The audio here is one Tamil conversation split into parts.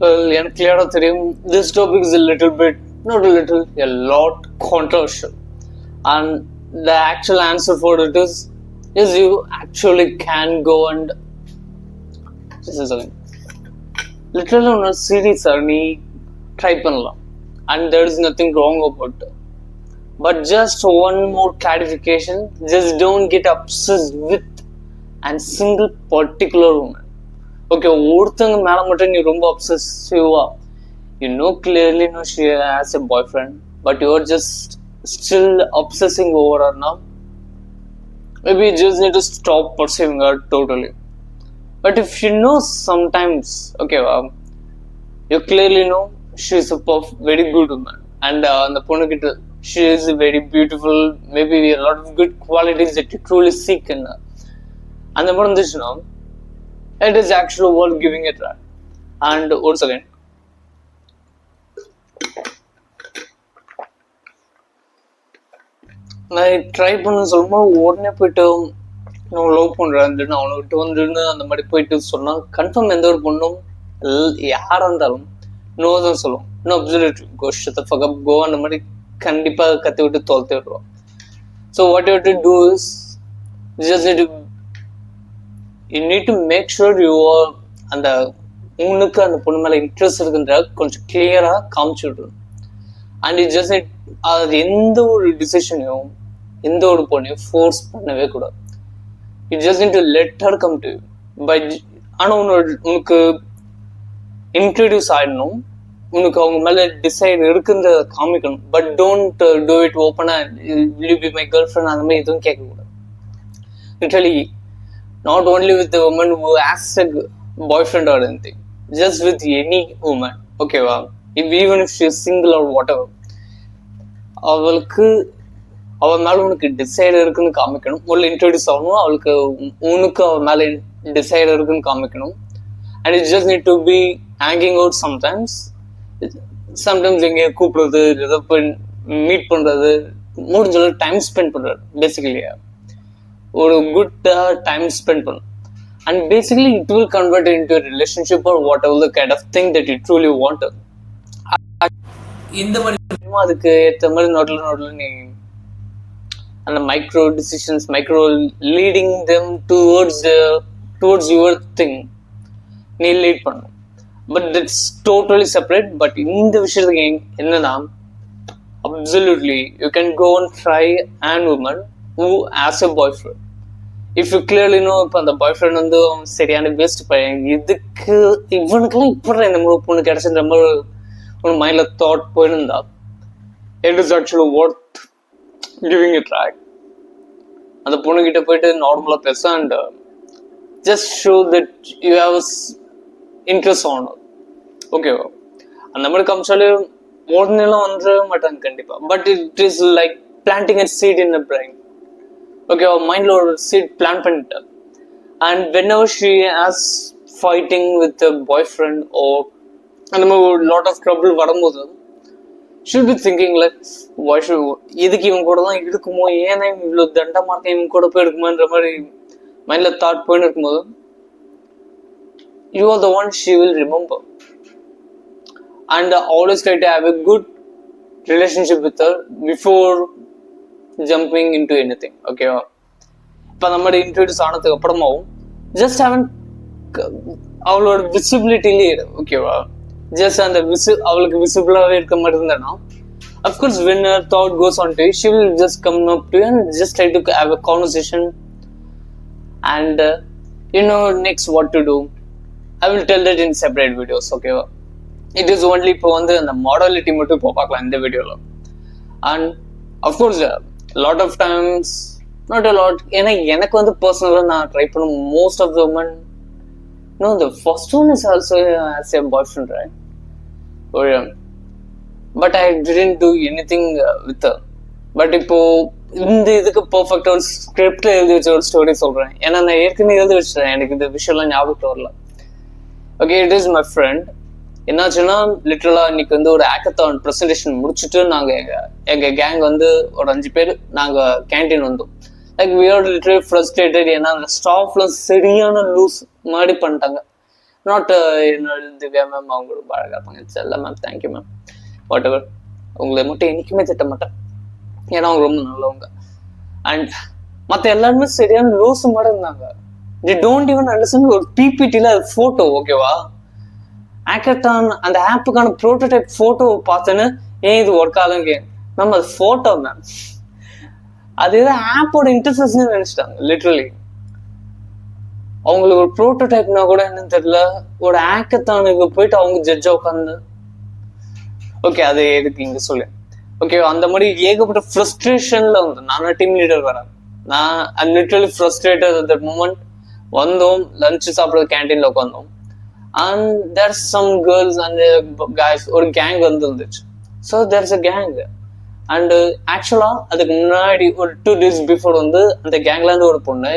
Well, this topic is a little bit, not a little, a lot controversial. And the actual answer for it is you actually can go and this is again. Literally on a series try பண்ணலாம். And there is nothing wrong about it. But just one more clarification, just don't get obsessed with a single particular woman. Okay, ஒருத்தங்க மேல மட்டும் நீ ரொம்ப obsessive-ஆ you clearly know she has a boyfriend, but you are just still obsessing over her now. Maybe you just need to stop pursuing her totally. But if you know sometimes, okay, you clearly know she is a very good woman, and the பொண்ணுகிட்ட she is very beautiful, maybe a lot of good qualities that you truly seek in her. And the மாதிரி இருந்துச்சுன்னா it is actually worth giving it a try. And once again, நான் ட்ரை பண்ண சொல்லும்போது உடனே போயிட்டு நான் லவ் பண்றேன் அவனை விட்டு வந்துன்னு அந்த மாதிரி போயிட்டு சொன்னா கன்ஃபார்ம் எந்த ஒரு பொண்ணும் யாரா இருந்தாலும் நோ தான் சொல்லுவோம். இன்னும் absolutely go shut the fuck up go அந்த மாதிரி கண்டிப்பா கத்தி விட்டு தோல்த்து விடுவோம். So what you to do is just you need to make sure you are அந்த உனக்கு அந்த பொண்ணு மேல இன்ட்ரெஸ்ட் இருக்குன்ற கொஞ்சம் கிளியரா காமிச்சு விடணும். அண்ட் இட் ஜஸ்ட் அது எந்த ஒரு டிசிஷனையும் எந்த ஒரு பொண்ணையும் ஃபோர்ஸ் பண்ணவே கூடாது. It just need to let her come to you by. ஆனால் உனக்கு இன்ட்ரடியூஸ் ஆயிடணும், உனக்கு அவங்க மேல டிசைட் இருக்குன்றத காமிக்கணும். பட் டோன்ட் டூ இட் ஓப்பனா will you be my girl friend அந்த மாதிரி எதுவும் கேட்கக்கூடாது. Literally not only with the woman who has a boyfriend or anything, just with any woman, okay wow, even if she is single or whatever, அவளுக்கு அவள் மேல உனக்கு டிசைட் இருக்குன்னு காமிக்கணும். ஒரு இன்ட்ரோடியூஸ் ஆகணும், அவளுக்கு உனக்கு அவள் மேல டிசைட் இருக்குன்னு காமிக்கணும். And it just need to be hanging out sometimes எங்கேயோ கூப்பிடுறது, ஏதோ போய் மீட் பண்றது, முடிஞ்ச டைம் ஸ்பெண்ட் பண்றது, பேசிக்கலி ஒரு குட் டைம் ஸ்பெண்ட் பண்ணும். And basically it will convert into relationship or whatever the kind of thing that you truly want. இந்த மாதிரி அதுக்கு ஏற்ற மாதிரி நோட்ல நீ அந்த micro decisions, micro leading them towards your thing நீ லீட் பண்ணும். But it's totally separate. But இந்த விஷயத்துக்கு என்னன்னா absolutely you can go and try and woman who has a boyfriend. If you clearly know இப்போ அந்த பாய் ஃப்ரெண்ட் வந்து சரியான வேஸ்ட் பையன், இதுக்கு இவனுக்கெல்லாம் இப்படி இந்த மாதிரி பொண்ணு கிடைச்ச மாதிரி ஒரு மைண்ட்ல தாட் போயிருந்தா it is actually worth giving it try. அந்த பொண்ணுகிட்ட போயிட்டு நார்மலா பேச and just show that you have interest on ஓகேவா. அந்த மாதிரி காமிச்சாலே உடனேலாம் வந்துட மாட்டாங்க கண்டிப்பா. But it is like planting a seed in the brain. Okay, our mind ஒரு seed plant பண்ணிட்டு, and whenever she has fighting with a boyfriend or அந்த மாதிரி ஒரு lot of trouble வரும்போது she'll be thinking like why should இதுக்கு இவன் கூட தான் இருக்குமோ, ஏன்னா இவ்வளோ தண்டமா இருக்க இவன் கூட போய் இருக்குமோன்ற மாதிரி மைண்ட்ல தாட் போயின்னு இருக்கும்போது you are the one she will remember. And always try to have a good relationship with her before jumping into anything. ஓகேவா. இப்போ நம்ம இன்ட்ரோடியூஸ் ஆனதுக்கு அப்புறமாவும் ஜஸ்ட் அவளோட விசிபிலிட்டிலே ஓகேவா, ஜஸ்ட் அந்த அவளுக்கு விசிபிளாகவே இருக்க மாதிரி இருந்தேன்னா of course when her thought goes on to you, she will just come up to you and just try to have a conversation. And next what to do, I will tell that in separate videos. ஓகேவா. இட் இஸ் ஒன்லி இப்போ வந்து அந்த மாடலிட்டி மட்டும் இப்போ பார்க்கலாம் இந்த வீடியோவில். And of course lot of times not a lot, ஏன்னா எனக்கு வந்து பர்சனலாக நான் ட்ரை பண்ண most of the woman the first one is also as a boyfriend right. But I didn't do anything with. பட் இப்போ இந்த இதுக்கு பர்ஃபெக்ட் ஒரு ஸ்கிரிப்ட்ல எழுதி வச்ச ஒரு ஸ்டோரி சொல்றேன். ஏன்னா நான் ஏற்கனவே எழுதி வச்சிட்டேன், எனக்கு இந்த விஷயம்லாம் ஞாபகத்தில் வரல. Okay, it is my friend. என்னாச்சுன்னா லிட்டரலா இன்னைக்கு வந்து ஒரு ஹேக்கத்தான் ப்ரெசன்டேஷன் முடிச்சுட்டு நாங்க எங்க கேங் வந்து ஒரு 5 பேர் நாங்க கேன்டீன் வந்தோம். Like we are literally frustrated. ஏன்னா அந்த ஸ்டாஃப்ல சரியான லூஸ் மாதிரி பண்ணிட்டாங்க. நாட் என்னோட திவ்யா மேம் அவங்க ரொம்ப அழகா இருப்பாங்க. இட்ஸ் இல்லை ma'am, thank you ma'am, what ever. உங்களை மட்டும் என்னைக்குமே திட்ட மாட்டேன், ஏன்னா அவங்க ரொம்ப நல்லவங்க. அண்ட் மற்ற எல்லாருமே சரியான லூசு மாதிரி இருந்தாங்க. They don't even understand. ஒரு பிபிடியில் அது ஃபோட்டோ ஓகேவா, ஹேக்கத்தான் அந்த ஆப்புக்கான ப்ரோட்டோடைப் ஃபோட்டோ பார்த்தேன்னு ஏன் இது ஒர்க் ஆகுதுங்க மேம், அது ஃபோட்டோ மேம், அது ஏதோ ஆப்போட இன்டர்ஃபேஸ் நினைச்சிட்டாங்க லிட்ரலி. அவங்களுக்கு ஒரு ப்ரோட்டோடைப்னா கூட என்னன்னு தெரியல, ஒரு ஹேக்கத்தானுக்கு போயிட்டு அவங்க ஜட்ஜா உட்காந்து ஓகே அது எதுக்கு இங்க சொல்லு ஓகே. அந்த மாதிரி ஏகப்பட்ட ஃப்ரஸ்ட்ரேஷன்ல வந்து நான் டீம் லீடர் வரேன், நான் literally frustrated at that moment. வந்தோம், லஞ்ச் சாப்பிட்றது கேன்டீன்ல உட்காந்தோம். And there's some girls and guys, ஒரு கேங் வந்துருந்துச்சு. So there's a gang. And ஆக்சுவலா அதுக்கு முன்னாடி ஒரு 2 days பிஃபோர் வந்து அந்த கேங்ல இருந்து ஒரு பொண்ணு,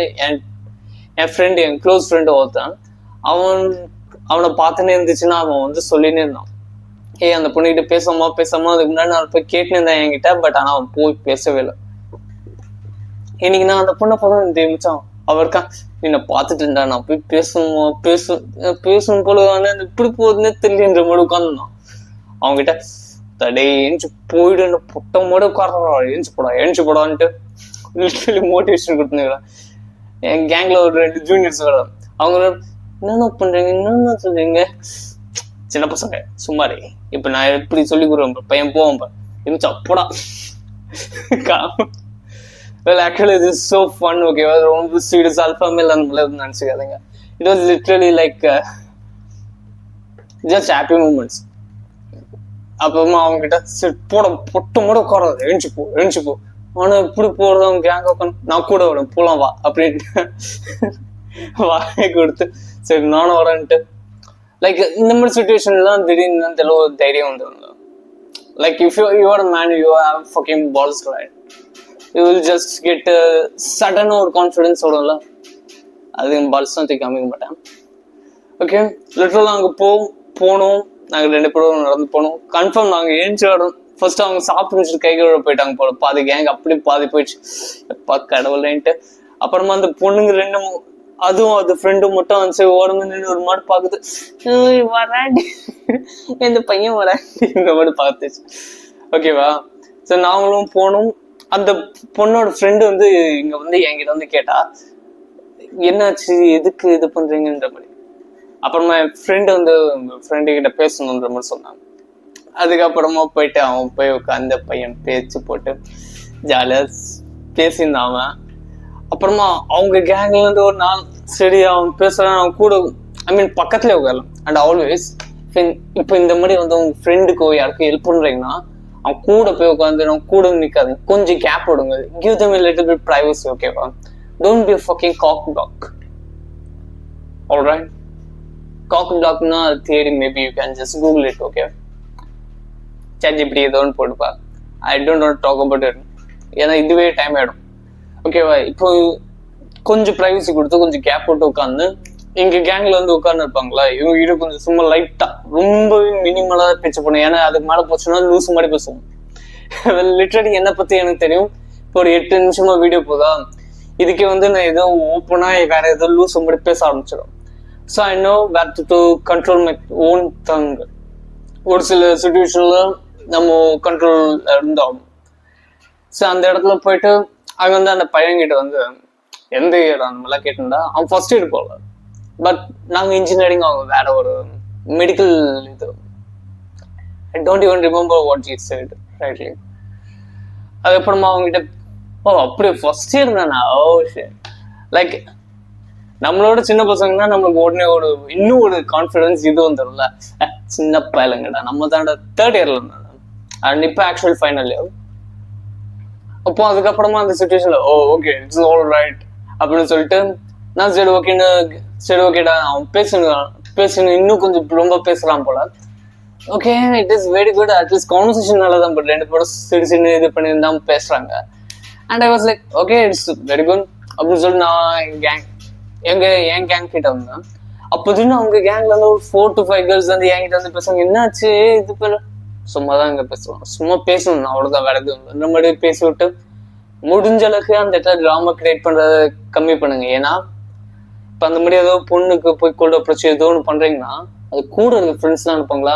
என் ஃப்ரெண்டு, என் க்ளோஸ் ஃப்ரெண்டு ஒருத்தான், அவனை பார்த்துனே இருந்துச்சுன்னா அவன் வந்து சொல்லினே இருந்தான், அந்த பொண்ணுகிட்ட பேசாமா. அதுக்கு முன்னாடி நான் போய் கேட்டுன்னு இருந்தேன் என்கிட்ட, பட் ஆனா அவன் போய் பேசவே இல்லை. இன்னைக்கு நான் அந்த பொண்ணை பார்த்தா தெரிவிச்சான், அவருக்கா என்னை பார்த்துட்டு இருந்தா, நான் போய் பேசணும் போல இப்படி போகுதுன்னே தெரியலன்ற மாதிரி உட்காந்துருந்தான். அவங்ககிட்ட தடே ஏஞ்சி போயிடு, பொட்ட மாதிரி உட்கார்றா, ஏஞ்சி போடான்ட்டு லிட்டரலி மோட்டிவேஷன் கொடுத்துருக்கிறேன். என் கேங்ல ஒரு 2 ஜூனியர்ஸ் வர, அவங்க என்னென்ன பண்றீங்க, என்னென்ன சொல்றீங்க, சின்ன பசங்க சும்மாரி, இப்ப நான் எப்படி சொல்லி கொடுவேன், பையன் போவான் இருந்துச்சு அப்படா. Well, actually, this is so fun. Okay, it was ரொம்ப serious alpha male and நினைச்சுக்காதீங்க. It was literally like just happy moments. அப்புறமா அவங்க கிட்ட பொட்ட மூட உட்காராது, எழுந்து போ. ஆனா இப்படி போறது அவங்க கேங்க உட்காந்து, நான் கூட வரேன் போலாம் வா அப்படின்ட்டு வாயை கொடுத்து சரி நானும் வரேன்ட்டு. லைக் இந்த மாதிரி சுச்சுவேஷன்லாம் திடீர்னு தெளிவு ஒரு தைரியம் வந்துருங்க. Like if you are man, you have fucking balls right, you will just get சடனாக ஒரு கான்ஃபிடென்ஸ் வரும்ல, அது பால்ஸ் தான் தூக்கி அமைக்க மாட்டேன். ஓகே, லிட்டரலாக அங்கே போனோம், நாங்கள் 2 பேரும் நடந்து போனோம். கன்ஃபார்ம் நாங்கள் ஏஞ்சி ஆடணும். ஃபர்ஸ்ட் அவங்க சாப்பிட்டு வச்சுட்டு கை கழுவ போயிட்டாங்க போல, பாதி கேங் அப்படி பாதி போயிடுச்சு. எப்பா கடவுளேன்ட்டு. அப்புறமா அந்த பொண்ணுங்க 2 அதுவும் அது ஃப்ரெண்டு மட்டும் வந்து ஓரமா நின்று ஒரு மாடு பாக்குது, வராண்டி எந்த பையன் வராண்டி இந்த மாதிரி பார்த்துச்சு. ஓகேவா, சரி நாங்களும் போனோம். அந்த பொண்ணோட ஃப்ரெண்டு வந்து இங்க வந்து என்கிட்ட வந்து கேட்டா என்னாச்சு, எதுக்கு இது பண்றீங்கன்ற மாதிரி. அப்புறமா என் ஃப்ரெண்டு வந்து ஃப்ரெண்டு கிட்ட பேசணுன்ற மாதிரி சொன்னாங்க. அதுக்கப்புறமா போயிட்டு அவன் போய் உட்காந்து பையன் பேச்சு போட்டு ஜாலியா பேசியிருந்தான் அவன். அப்புறமா அவங்க கேங்ல இருந்து ஒரு நாள் சரி அவன் பேசுறான், அவன் கூட பக்கத்துல உட்காரலாம். அண்ட் ஆல்வேஸ் இப்போ இந்த மாதிரி வந்து உங்க ஃப்ரெண்டுக்கோ யாருக்கும் ஹெல்ப் பண்றீங்கன்னா அவன் கூட போய் உட்காந்து அவன் கூட நிக்காது, கொஞ்சம் கேப் விடுங்க, give them a little bit privacy, ஓகேவா? Don't be a fucking cock block. Alright, cock blockனா தேடி maybe you can just google it, okay? ChatGPT ஏதோ ஒன்று போட்டுப்பா, I don't want to talk about it, ஏன்னா இதுவே டைம் ஆயிடும். ஓகேவா, இப்போ கொஞ்சம் ப்ரைவசி கொடுத்து கொஞ்சம் கேப் போட்டு உட்காந்து எங்க கேங்ல வந்து உட்கார்ந்து இருப்பாங்களா, இவங்க கிட்ட கொஞ்சம் சும்மா லைட்டா ரொம்பவே மினிமலா பேச்சு பண்ணும். ஏன்னா அதுக்கு மேல போச்சுன்னா லூஸ் மாதிரி பேசுவோம். லிட்டரலி என்னை பத்தி எனக்கு தெரியும். இப்போ ஒரு 8 நிமிஷமா வீடியோ போதா, இதுக்கே வந்து நான் ஏதோ ஓப்பனா வேற ஏதோ லூஸ் மாதிரி பேச ஆரம்பிச்சிடும். So I know where to control my own tongue. ஒரு சில சுச்சுவேஷன்ல நம்ம கண்ட்ரோல் இருந்தாகும். ஸோ அந்த இடத்துல போயிட்டு அங்க வந்து அந்த பையன்கிட்ட வந்து எந்த இடம் அந்த மாதிரிலாம் கேட்டிருந்தா அவன் ஃபர்ஸ்ட் இயர் போகல, பட் நாங்கள் இன்ஜினியரிங், அவங்க வேற ஒரு மெடிக்கல் இது, I don't even remember what he said rightly. அதுக்கப்புறமா அவங்ககிட்ட அப்படியே ஃபர்ஸ்ட் இயர் தானே, லைக் நம்மளோட சின்ன பசங்கன்னா நம்மளுக்கு உடனே ஒரு இன்னும் ஒரு கான்ஃபிடன்ஸ் இது வந்துடும்ல, சின்ன பயலுங்கடா நம்ம தான் 3rd இயர்ல இருந்தாங்க அண்ட் இப்போ ஆக்சுவல் ஃபைனல் இயர். அப்போ அதுக்கப்புறமா அந்த சுச்சுவேஷன்ல ஓகே இட்ஸ் ஆல் ரைட் அப்படின்னு சொல்லிட்டு நான் சரி ஓகேடா அவன் பேசணும் இன்னும் கொஞ்சம் ரொம்ப பேசலாம் போல. Okay, it is very good, at least conversation நல்லதான், பட் 2 பேரும் சின்ன இது பண்ணி தான் பேசுறாங்க. And I was like okay it's very good அப்படின்னு சொல்லி நான் என் கேங் கிட்ட வந்தேன். அப்போ தின்னு அவங்க கேங்ல இருந்து ஒரு 4 to 5 கேர்ள்ஸ் வந்து என்கிட்ட வந்து பேசுவாங்க, என்னாச்சு இது பண்ண, சும்மா தான் இங்க பேசுவாங்க, சும்மா பேசணும் அவ்வளவுதான், வேற எதுவும் இந்த மாதிரி பேசி விட்டு முடிஞ்ச அளவுக்கு அந்த இடத்துல டிராமா கிரியேட் பண்றத கம்மி பண்ணுங்க. ஏன்னா இப்போ அந்த மாதிரி ஏதோ பொண்ணுக்கு போய் கோல்ட் அப்ரோச் ஏதோ ஒன்று பண்றீங்கன்னா அது கூட இருக்க ஃப்ரெண்ட்ஸ்லாம் இருப்பாங்களா,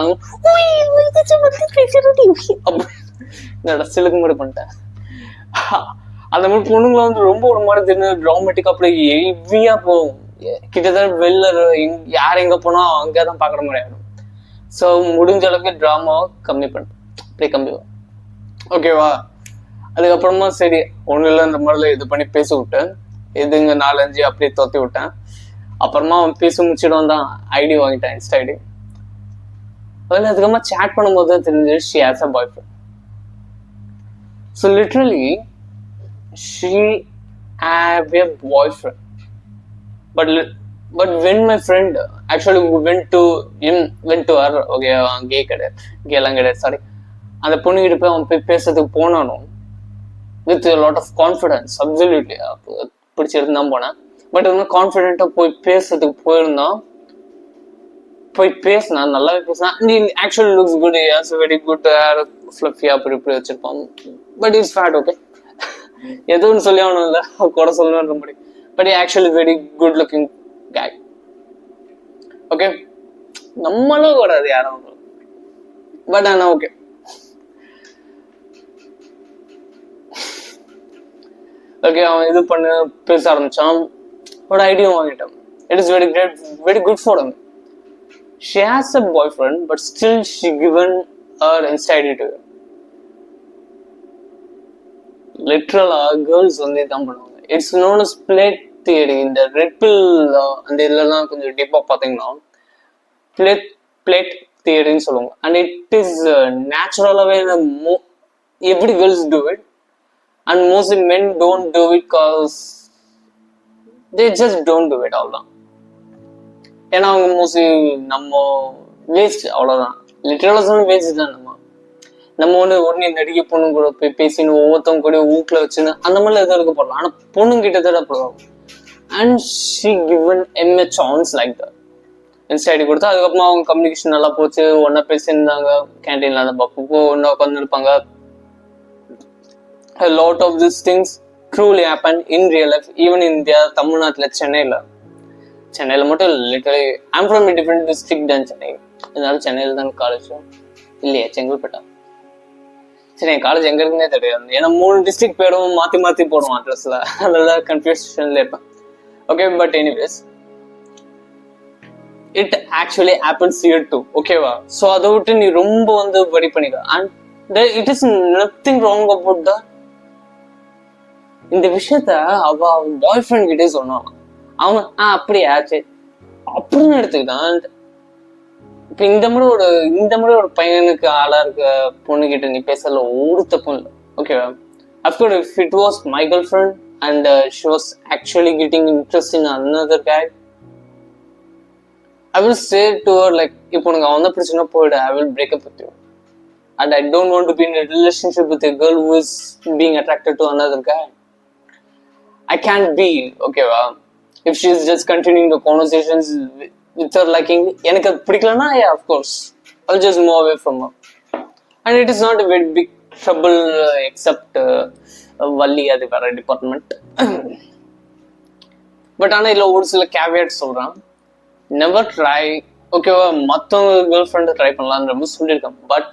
அப்படி சிலுக்கு மாதிரி பண்ணிட்டேன். அந்த மாதிரி பொண்ணுங்களை வந்து ரொம்ப ஒரு மாதிரி தெரிஞ்சு ட்ராமேட்டிக்கா அப்படியே ஹெவியா போகும். கிட்டத்தட்ட வெளில யார் எங்க போனா அங்கேதான் பாக்குற மாதிரி ஆயிடும். ஸோ முடிஞ்ச அளவுக்கு ட்ராமாவை கம்மி பண்ணேன், அப்படியே கம்மி. ஓகேவா? அதுக்கப்புறமா சரி ஒன்றும் இல்லை இந்த மாதிரிலாம் இது பண்ணி பேசி விட்டேன். இதுங்க 4-5 அப்படியே தொத்தி விட்டேன். அப்புறமா அவன் பேசி முடிச்சிடும் தான் ஐடி வாங்கிட்டான், இன்ஸ்டா ஐடி. அதில் அதுக்கப்புறமா சேட் பண்ணும்போது தெரிஞ்சு she has a bye friend. So literally she have a bye friend. But when my friend actually went to her, okay, gay கிடையாது, கேலாம் கிடையாது, சாரி, அந்த பொண்ணுகிட்ட போய் அவன் போய் பேசுறதுக்கு போனானும் with lot of confidence, absolutely பிடிச்சிருந்து தான் போனேன். பட் வந்து கான்ஃபிடென்ட்டா போய் பேசுறதுக்கு போயிருந்தான். போய் பேசினா நல்லாவே பேசினா. Actually looks good, has very good hair, ஃப்ளஃபியா அப்படி இப்படி வச்சிருப்பான். But is fat. ஓகே, எதுவும் சொல்லி அவனும் இல்லை, கூட சொல்லணுன்ற மாதிரி. But actually very good looking guy. Okay, நம்மளும் கூடாது யாரும். பட் ஆனா ஓகே, ஓகே அவன் இது பண்ண பேச ஆரம்பிச்சான். ஒரு ஐடியா வாங்கிட்டான். It is very great, very good for him. She has a boyfriend, but still she given her inside it. Literally, girls வந்து தான் பண்ணுவாங்க. It's known as plate theory. இந்த ரெட் பில் அந்த இதெல்லாம் கொஞ்சம் டீப்பா பாத்தீங்கன்னா பிளேட் தியரின்னு சொல்லுவாங்க. அண்ட் இட் இஸ் நேச்சுரலாவே every girls do it and mostly men don't do it cause they just don't do it. அவ்வளோதான். ஏன்னா அவங்க மோஸ்ட்லி நம்ம வேஸ்ட், அவ்வளோதான். லிட்டரலா சொன்ன வேஸ்ட் தான். நம்ம வந்து உடனே நடிகை பொண்ணு கூட போய் பேசின்னு ஒவ்வொருத்தவங்க கூட ஊக்கில் வச்சுன்னு அந்த மாதிரிலாம் எதுவும் இருக்க போடலாம். ஆனால் பொண்ணுங்க கிட்டத்தட்ட போடுவாங்க. And she given him a chance like that. Insta கொடுத்தா அதுக்கப்புறமா அவங்க கம்யூனிகேஷன் நல்லா போச்சு. ஒன்னா பேசியிருந்தாங்க, கேன்டீன்ல அந்த பப்போ ஒன்னா உட்காந்து இருப்பாங்க. A lot of these things truly happen in real life, even in India, தமிழ்நாட்டுல, சென்னையில மட்டும் literally. I'm from a different district than Chennai. அதனால சென்னையில தான் காலேஜ் இல்லையா, செங்கல்பட்டா. சரி, என் காலேஜ் எங்க இருக்குன்னே தெரியாது. ஏன்னா 3 டிஸ்ட்ரிக்ட் பேரும் மாத்தி போடுவோம் அட்ரஸ்ல, அதனால கன்ஃபியூஷன்ல இருப்பேன். Okay, but anyways, it actually happens here too. Okay va? So அதை விட்டு நீ ரொம்ப வந்து வரி பண்ணிக்க. And it is nothing wrong about that. இந்த விஷயத்த அவ பாய் ஃப்ரெண்ட் கிட்டே சொன்னான். அவன் அப்படியா சரி அப்படின்னு எடுத்துக்கிட்டான். இப்ப இந்த மாதிரி ஒரு பையனுக்கு ஆளா இருக்க பொண்ணு கிட்ட நீ பேசல ஒரு தப்பும் இல்லை. ஓகேவா? Of course if it was my girlfriend and she was actually getting interest in another guy, I will say to her like, இப்போ உனக்கு அவன் தான் பிரச்சனை போயிடு, I will break up with you. And I don't want to be in a relationship with a girl who is being attracted to another guy. I can't be. Okay va? If she is just continuing the conversations with her liking, எனக்கு அது பிடிக்கலன்னா yeah, of course I'll just move away from her. And it is not a very big trouble except Valli, அது வேற டிபார்ட்மெண்ட். பட் ஆனால் இதில் ஒரு சில கேவியட் சொல்கிறேன். Never try. ஓகேவா? மற்றவங்க கேர்ள் ஃப்ரெண்டை ட்ரை பண்ணலான்ற மாதிரி சொல்லியிருக்கேன். பட்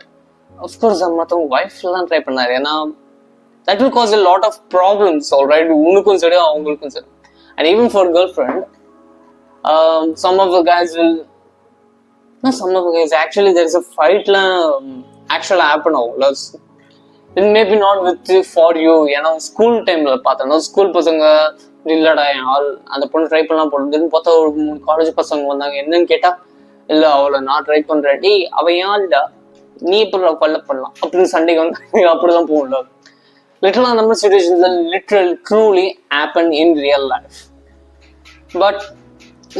அஃப்கோர்ஸ் மற்றவங்க ஒய்ஃப்லாம் ட்ரை பண்ணாரு. ஏன்னா that will cause a lot of problems, alright? உனக்கும் சரி அவங்களுக்கும் சரி. And even for girlfriend, some of the guys will, no, some of the guys actually there is a fight actually happen now. It may be not with for you. ஏன்னா ஸ்கூல் டைம்ல பார்த்தோம்னா ஸ்கூல் பசங்க இல்லடா ஆள் அந்த பொண்ணு ட்ரை பண்ணலாம் போடுதுன்னு பார்த்தா ஒரு 3 காலேஜ் பசங்க வந்தாங்க. என்னன்னு கேட்டா, இல்ல அவளை நான் ட்ரை பண்றேன், டேய் அவ ஏன்டா நீ எப்படி கொல்ல பண்ணலாம் அப்படின்னு சண்டைக்கு வந்து அப்படிதான் போகல. லிட்டரலா அந்த மாதிரி situations literal truly happen in real life. But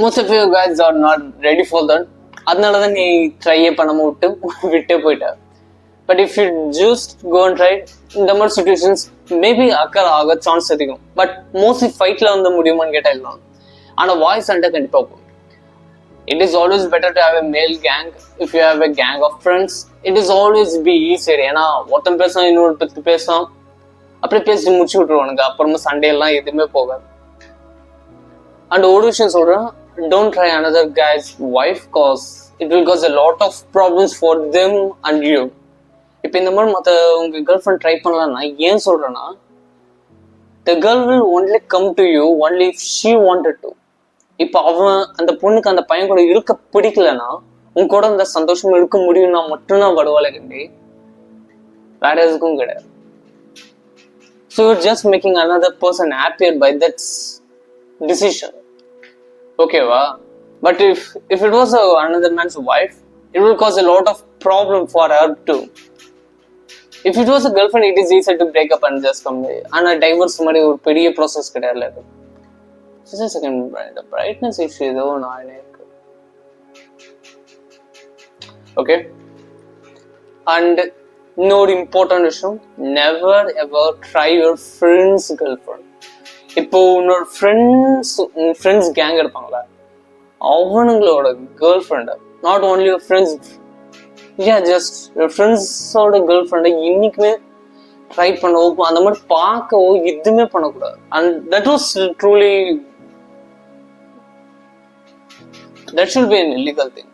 most of you guys are not ready for that. அதனாலதான் நீ ட்ரையே பண்ணாம விட்டே போயிட்ட. But if you just go and try, இந்த மாதிரி சிச்சுவேஷன்ஸ் மேபி அக்கர் ஆக சான்ஸ் அதிகம். பட் மோஸ்ட்லி ஃபைட்ல வந்து முடியுமான்னு கேட்டா இல்லை. ஆனால் வாய்ஸ் சண்டை கண்டிப்பாக போகும். It is always better to have a male gang. If you have a gang of friends, it is always be easier. ஏன்னா ஒருத்தன் பேசும், இன்னொரு பத்து பேசும், அப்படியே பேசி முடிச்சு விட்டுருவானுங்க. அப்புறமா சண்டே எல்லாம் எதுவுமே போகாது. அண்ட் ஒரு விஷயம் சொல்றேன், don't try another guy's wife cause it will cause a lot of problems for them and you. இப்போ இந்த மாதிரி மற்ற உங்க கேர்ள் ஃப்ரெண்ட் ட்ரை பண்ணலாம்னா ஏன் சொல்றேன்னா, the girl will only come to you only if she wanted to. இப்போ அவன் அந்த பொண்ணுக்கு அந்த பையன் கூட இருக்க பிடிக்கலன்னா உன் கூட அந்த சந்தோஷமா இருக்க முடியும்னா மட்டும்தான் வருவாளே கண்டி, வேற எதுக்கும் கிடையாது. So you're just making another person happier by that decision. Okay, wow. But if it was another man's wife, it will cause a lot of problem for her too. If it was a girlfriend, it is easy to break up and just come away. And a divorce மாதிரி ஒரு பெரிய ப்ராசஸ் கிடையாது. Just a second, the brightness issue though நான் எனக்கு. Okay. And இன்னொரு இம்பார்ட்டன்ட் விஷயம், never ever try your friend's girlfriend. இப்போ உன்னோட ஃப்ரெண்ட்ஸ் கேங் இருப்பாங்களா, அவனுங்களோட girlfriend, not only your friends, just your ஃப்ரெண்ட்ஸோட கேர்ள் ஃப்ரெண்டை இன்னைக்குமே ட்ரை பண்ணவோ அந்த மாதிரி பார்க்கவோ எதுவுமே பண்ணக்கூடாது. And that was truly that should be an illegal thing.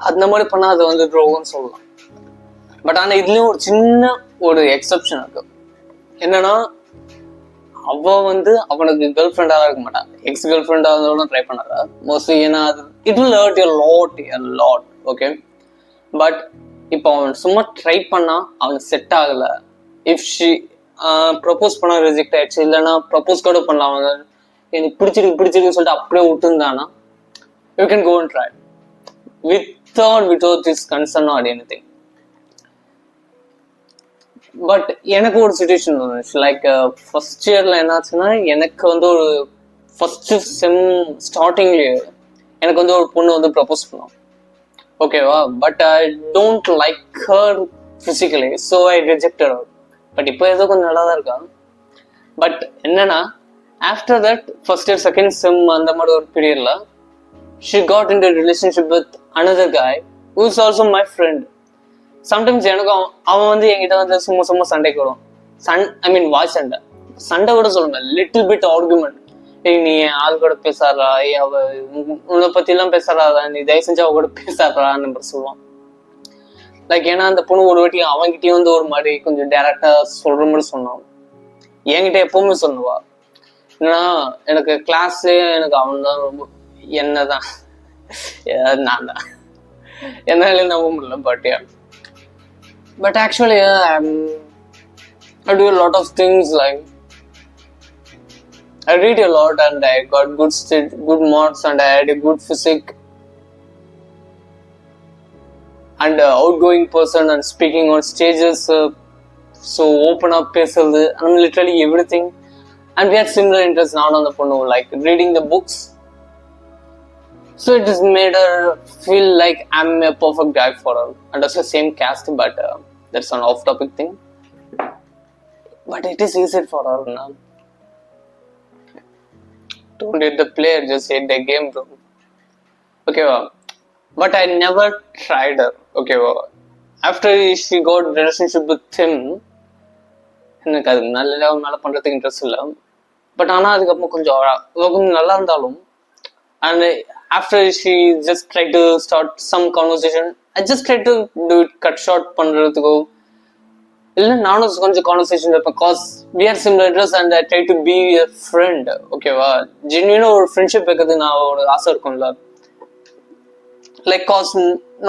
அந்த மாதிரி பண்ணா அது வந்து துரோகம்னு சொல்லலாம். பட் ஆனால் இதுலயும் ஒரு சின்ன ஒரு எக்ஸப்ஷன் இருக்கு. என்னன்னா, அவ வந்து அவனுக்கு கேர்ள் ஃப்ரெண்டாக இருக்க மாட்டான், எக்ஸ் கேர்ள் ஃப்ரெண்டாக இருந்தாலும் ட்ரை பண்ணாதா மோஸ்ட்லி. ஏன்னா அது it will hurt you lot. Okay, but இப்போ அவன் சும்மா ட்ரை பண்ணா அவனுக்கு செட் ஆகல, இஃப் ஷி ப்ரப்போஸ் பண்ணா ரிஜெக்ட் ஆயிடுச்சு, இல்லைன்னா ப்ரப்போஸ் கூட பண்ணலாம், அவன் எனக்கு பிடிச்சிருக்குன்னு சொல்லிட்டு அப்படியே விட்டுருந்தானா, you can go and try without this concern or anything. But எனக்கு ஒரு சுச்சுவேஷன் வந்துச்சு, லைக் ஃபர்ஸ்ட் இயர்ல என்னாச்சுன்னா, எனக்கு வந்து ஒரு ஃபர்ஸ்ட் செம் ஸ்டார்டிங்லேயே எனக்கு வந்து ஒரு பொண்ணு வந்து ப்ரப்போஸ் பண்ணோம். ஓகேவா, but I don't like her physically, so I rejected her. But இப்போ ஏதோ கொஞ்சம் நல்லா தான் இருக்கா. பட் என்னன்னா, after that first year second sem அந்த மாதிரி ஒரு பீரியட்ல she got into a relationship with another guy who is also my friend. Sometimes எனக்கு அவன் வந்து என்கிட்ட வந்து சும்மா சண்டைக்கு வரும். ஐ மீன் வாய் சண்டை கூட சொல்லணும், லிட்டில் பிட் ஆர்குமெண்ட். நீ ஆள் கூட பேசாதா, அவ உன்னை பத்தி எல்லாம் பேசாதா, நீ தயவு செஞ்சு அவ கூட பேசாதான்னு சொல்லுவான். லைக் ஏன்னா அந்த பொண்ணு ஒரு வாட்டி அவன்கிட்டயும் வந்து ஒரு மாதிரி கொஞ்சம் டைரக்டா சொல்ற மாதிரி சொன்னான். என்கிட்ட எப்பவுமே சொல்லுவா, ஏன்னா எனக்கு கிளாஸ்லயே எனக்கு அவன் தான் ரொம்ப என்னதான் நான் தான் என்னால நம்ப முடியல. But actually I do a lot of things, like I read a lot and I got good marks and I had a good physique and outgoing person and speaking on stages, so open up பேசுறது, and literally everything. And we had similar interests, not on the பொண்ணு, like reading the books. So it has made her feel like I'm a perfect guy for her. And that's the same caste, but that's an off-topic thing. But it is easy for her now. Don't hate the player, just hate the game, bro. Okay, well. But I never tried her. Okay, well. After she got a relationship with him, எனக்கு அது நல்ல லெவல் மேலே பண்ணுறதுக்கு இன்ட்ரெஸ்ட் இல்லை. பட் ஆனால் அதுக்கப்புறம் கொஞ்சம் நல்லா இருந்தாலும், and after she just tried to start some conversation, I just tried to do it cut short பண்றதுக்கோ இல்லை நானும் கொஞ்சம் கான்வர்சேஷன் வைப்பேன், cos we are similar interests and I try to be a friend. ஓகேவா, ஜென்யூனாக ஒரு ஃப்ரெண்ட்ஷிப் வைக்கிறது நான் ஒரு ஆசை இருக்கும்ல. Like cause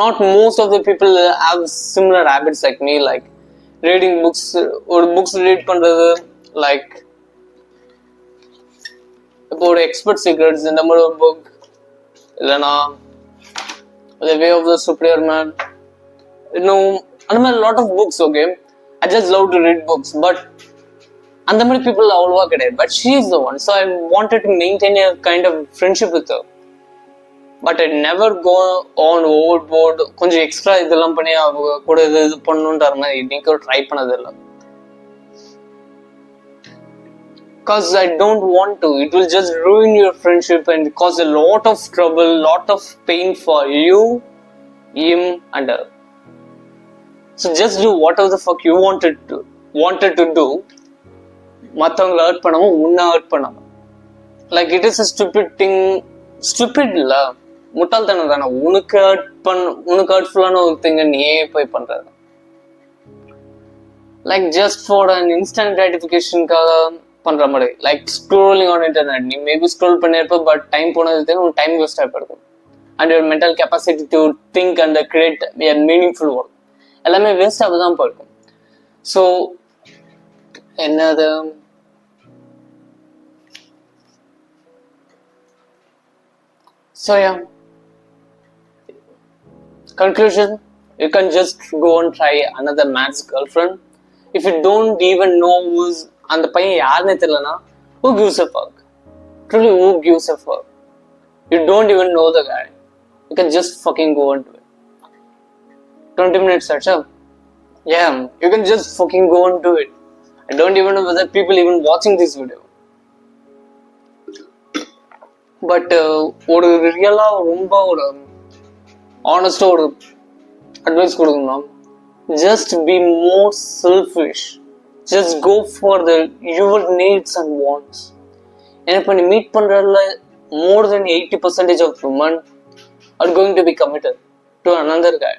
not most of the people have similar habits like me, like reading books or books read பண்றது, like இப்போ ஒரு எக்ஸ்பர்ட் சீக்ரெட்ஸ் இந்த மாதிரி ஒரு புக், இல்லைனா The Way of the Superior Man, அந்த மாதிரி lot of books. Okay, I just love to read books, but அந்த மாதிரி people அவ்வளவா கிடையாது. But she is the one, so I wanted to maintain a kind of friendship with her, but I never go on overboard, கொஞ்சம் எக்ஸ்ட்ரா இதெல்லாம் பண்ணி அவங்க கூட இது பண்ணணுன்ற மாதிரி இன்னைக்கு ட்ரை பண்ணது இல்லை. Because I don't want to. It will just ruin your friendship and cause a lot of trouble, lot of pain for you, him and her. So just do whatever the fuck you wanted to do. மற்றவங்களை ஹர்ட் பண்ணாம உன்னை ஹர்ட் பண்ணாம. Like it is a stupid thing. Stupid இல்ல, முட்டாள்தனம் தானே. உனக்கு ஹர்ட்ஃபுல்லான ஒரு திங்க நீயே போய் பண்றது. Like just for an instant கிராட்டிஃபிகேஷனுக்காக பண்ற மாதிரி. லைக் ஸ்க்ரோலிங் ஆன் இன்டர்நெட், நீ மேபி ஸ்க்ரோல் பண்ணிருப்ப, பட் டைம் போனது தெரியும், உன் டைம் வேஸ்ட் ஆகிருக்கும். And your mental capacity to think and create a meaningful work எல்லாமே வேஸ்ட் ஆக தான் போயிருக்கும். ஸோ என்னது, so yeah, conclusion, you can just go and try another man's girlfriend. If you don't even know who's அந்த பையன் யாருன்னு தெரியலனா, who gives a fuck? Truly, who gives a fuck? You don't even know the guy. You can just fucking go and do it. 20 minutes, Sacha. Yeah, you can just fucking go and do it. I don't even know whether people even watching this video. But ஒரு ரியலா ரொம்ப ஒரு ஆனஸ்டா ஒரு அட்வைஸ் கொடுக்கணும்னா, just be more selfish. Just go for the your needs and wants. ஏன்னா இப்போ நீ மீட் பண்றதுல more than 80% of women are going to be committed to another guy,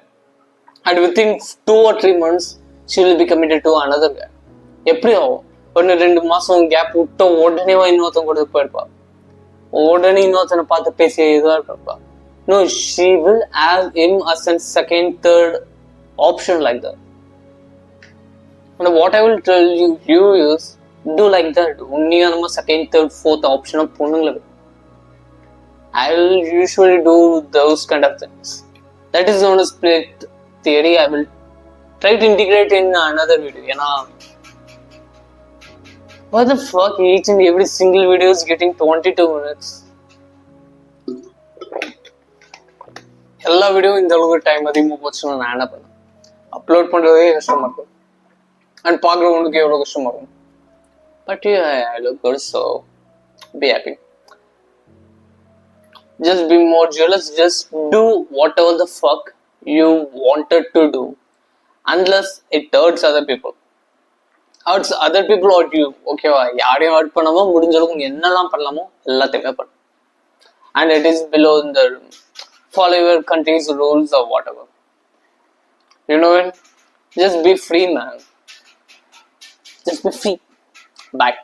and within 2 or 3 months she will be committed to another guy. எப்படி ஆகும்? 1-2 மாசம் கேப் விட்ட உடனே இன்னொருத்தன் கூட போயிருப்பா, உடனே இன்னொருத்தனை பார்த்து பேசி இதுவாக இருப்பா. No, she will have him as a second, third option like that. And what I will tell you is, do like that. உன்னியா நம்ம செகண்ட், தேர்ட், ஃபோர்த் ஆப்ஷனாக பொண்ணுங்களை I will usually do those kind of things. That is known as split theory. I will try to integrate in another video. You know, what the fuck? Each and every single video is getting 22 minutes. எல்லா வீடியோ இந்த அளவுக்கு டைம் அதிகமாக போச்சுன்னா நான் என்ன பண்ணேன்? அப்லோட் பண்ணுறதே கஷ்டமாக இருக்கும், அண்ட் பார்க்குறவங்களுக்கு எவ்வளோ கஷ்டமாக இருக்கும். But I look good, so be happy. Just be more jealous. Just do whatever the fuck you wanted to do, unless it hurts other people. Hurts other people or you. Okay வா, யாரையும் ஹர்ட் பண்ணாமோ முடிஞ்ச அளவுக்கு என்னெல்லாம் பண்ணலாமோ எல்லாத்தையுமே பண்ணு. And it is below in the follow your country's rules or whatever. You know it? Just be free, man. Just be free. Bye.